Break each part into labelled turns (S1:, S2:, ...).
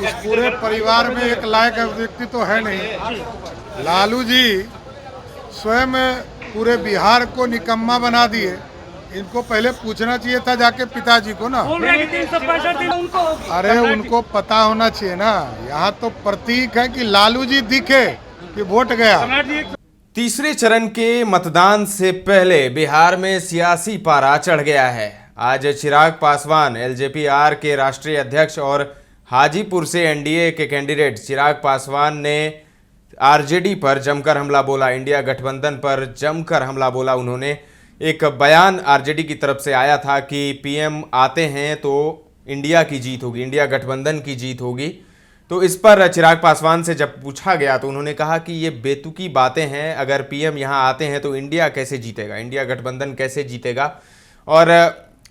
S1: इस पूरे परिवार में एक लायक व्यक्ति तो है नहीं। लालू जी स्वयं पूरे बिहार को निकम्मा बना दिए। इनको पहले पूछना चाहिए था जाके पिताजी को ना। अरे उनको पता होना चाहिए ना। यहाँ तो प्रतीक है कि लालू जी दिखे कि वोट गया।
S2: तीसरे चरण के मतदान से पहले बिहार में सियासी पारा चढ़ गया है। आज चिराग पासवान एलजेपी-आर के राष्ट्रीय अध्यक्ष और हाजीपुर से एनडीए के कैंडिडेट चिराग पासवान ने आरजेडी पर जमकर हमला बोला। इंडिया गठबंधन पर जमकर हमला बोला। उन्होंने एक बयान आरजेडी की तरफ से आया था कि पीएम आते हैं तो इंडिया की जीत होगी, इंडिया गठबंधन की जीत होगी। तो इस पर चिराग पासवान से जब पूछा गया तो उन्होंने कहा कि ये बेतुकी बातें हैं। अगर पीएम यहाँ आते हैं तो इंडिया कैसे जीतेगा, इंडिया गठबंधन कैसे जीतेगा, और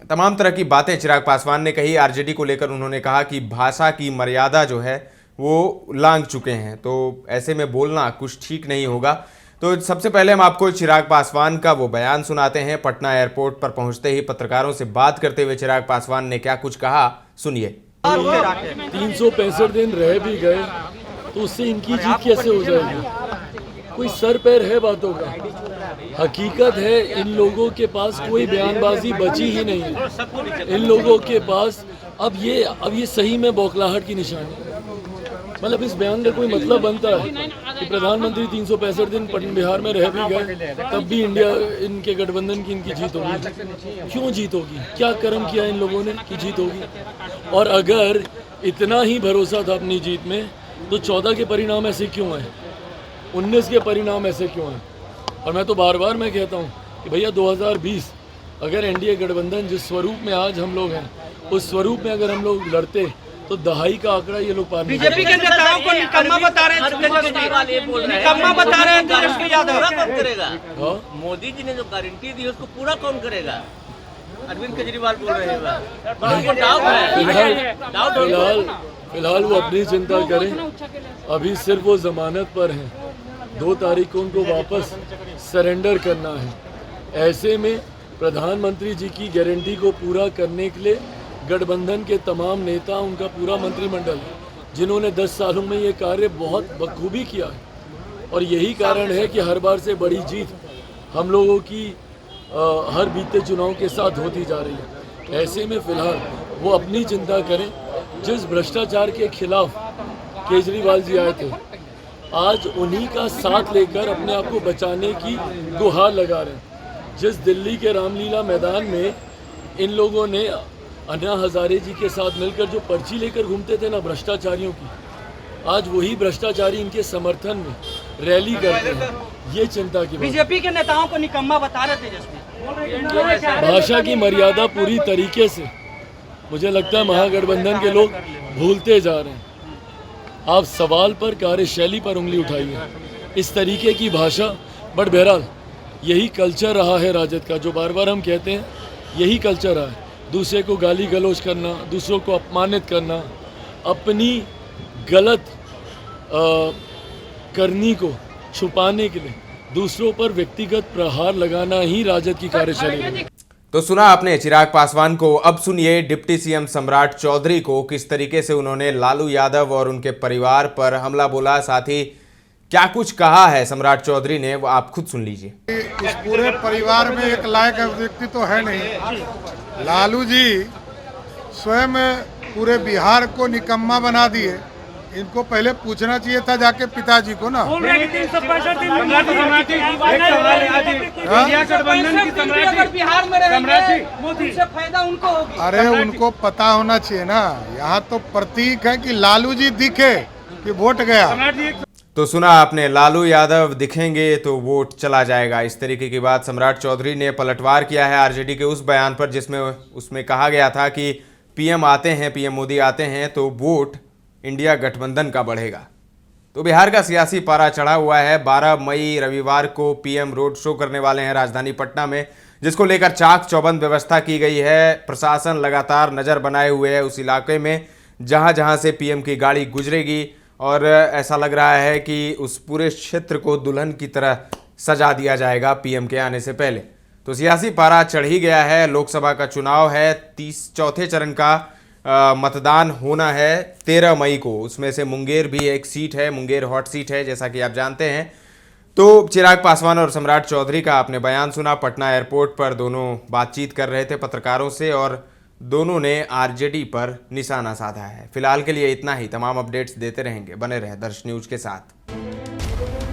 S2: तमाम तरह की बातें चिराग पासवान ने कही। आरजेडी को लेकर उन्होंने कहा कि भाषा की मर्यादा जो है वो लांघ चुके हैं, तो ऐसे में बोलना कुछ ठीक नहीं होगा। तो सबसे पहले हम आपको चिराग पासवान का वो बयान सुनाते हैं। पटना एयरपोर्ट पर पहुंचते ही पत्रकारों से बात करते हुए चिराग पासवान ने क्या कुछ कहा, सुनिए।
S3: 365 दिन रह भी गए तो उससे इनकी जीत कैसे हो जाएगी? कोई सर पैर है बातों का? हकीकत है इन लोगों के पास कोई बयानबाजी बची ही नहीं है। इन लोगों के पास अब ये सही में बौखलाहट की निशानी। मतलब इस बयान का कोई मतलब बनता है कि प्रधानमंत्री 365 दिन बिहार में रह भी गए तब भी इंडिया इनके गठबंधन की इनकी जीत होगी? क्यों जीत होगी? क्या कर्म किया इन लोगों ने कि जीत होगी? और अगर इतना ही भरोसा था अपनी जीत में तो 14 के परिणाम ऐसे क्यों आए, 19 के परिणाम ऐसे क्यों आए? और मैं तो बार बार मैं कहता हूँ कि भैया 2020 अगर एनडीए गठबंधन जिस स्वरूप में आज हम लोग हैं उस स्वरूप में अगर हम लोग लड़ते तो दहाई का आंकड़ा ये लोग पार।
S4: बीजेपी के नेताओं को निकम्मा बता रहे हैं, निकम्मा बता रहे हैं तेजस्वी यादव। कौन करेगा? मोदी जी ने जो गारंटी दी उसको पूरा कौन करेगा? अरविंद केजरीवाल बोल रहे हैं।
S3: फिलहाल वो अपनी चिंता करें। अभी सिर्फ वो जमानत पर हैं। 2 तारीख को उनको वापस सरेंडर करना है। ऐसे में प्रधानमंत्री जी की गारंटी को पूरा करने के लिए गठबंधन के तमाम नेता, उनका पूरा मंत्रिमंडल जिन्होंने 10 सालों में ये कार्य बहुत बखूबी किया है। और यही कारण है कि हर बार से बड़ी जीत हम लोगों की हर बीते चुनाव के साथ होती जा रही है। ऐसे में फिलहाल वो अपनी चिंता करें। जिस भ्रष्टाचार के खिलाफ केजरीवाल जी आए थे, आज उन्हीं का साथ लेकर अपने आप को बचाने की गुहार लगा रहे हैं। जिस दिल्ली के रामलीला मैदान में इन लोगों ने अन्ना हजारे जी के साथ मिलकर जो पर्ची लेकर घूमते थे ना भ्रष्टाचारियों की, आज वही भ्रष्टाचारी इनके समर्थन में रैली करते हैं। ये चिंता की बात।
S4: बीजेपी के नेताओं को निकम्मा बता रहे तेजस्वी।
S3: भाषा की मर्यादा पूरी तरीके से मुझे लगता है महागठबंधन के लोग भूलते जा रहे हैं। आप सवाल पर, कार्यशैली पर उंगली उठाइए। इस तरीके की भाषा, बट बहरहाल यही कल्चर रहा है राजद का, जो बार बार हम कहते हैं यही कल्चर रहा है। दूसरे को गाली गलौज करना, दूसरों को अपमानित करना, अपनी गलत करनी को छुपाने के लिए दूसरों पर व्यक्तिगत प्रहार लगाना ही राजद की कार्यशैली है।
S2: तो सुना आपने चिराग पासवान को। अब सुनिए डिप्टी सीएम सम्राट चौधरी को, किस तरीके से उन्होंने लालू यादव और उनके परिवार पर हमला बोला, साथ ही क्या कुछ कहा है सम्राट चौधरी ने, वो आप खुद सुन लीजिए।
S1: इस पूरे परिवार में एक लायक व्यक्ति तो है नहीं। लालू जी स्वयं पूरे बिहार को निकम्मा बना दिए। इनको पहले पूछना चाहिए था जाके पिताजी को ना। अरे उनको पता होना चाहिए ना। यहाँ तो प्रतीक है कि लालू जी दिखे कि वोट गया।
S2: तो सुना आपने, लालू यादव दिखेंगे तो वोट चला जाएगा। इस तरीके की बात सम्राट चौधरी ने पलटवार किया है आरजेडी के उस बयान पर जिसमें उसमें कहा गया था कि पीएम आते हैं, पीएम मोदी आते हैं तो वोट इंडिया गठबंधन का बढ़ेगा। तो बिहार का सियासी पारा चढ़ा हुआ है। 12 मई रविवार को पीएम रोड शो करने वाले हैं राजधानी पटना में, जिसको लेकर चाक चौबंद व्यवस्था की गई है। प्रशासन लगातार नज़र बनाए हुए है उस इलाके में जहां जहां से पीएम की गाड़ी गुजरेगी, और ऐसा लग रहा है कि उस पूरे क्षेत्र को दुल्हन की तरह सजा दिया जाएगा पीएम के आने से पहले। तो सियासी पारा चढ़ ही गया है। लोकसभा का चुनाव है, 34 चरण का मतदान होना है 13 मई को। उसमें से मुंगेर भी एक सीट है, मुंगेर हॉट सीट है जैसा कि आप जानते हैं। तो चिराग पासवान और सम्राट चौधरी का आपने बयान सुना। पटना एयरपोर्ट पर दोनों बातचीत कर रहे थे पत्रकारों से और दोनों ने आरजेडी पर निशाना साधा है। फिलहाल के लिए इतना ही। तमाम अपडेट्स देते रहेंगे, बने रहे दर्श न्यूज के साथ।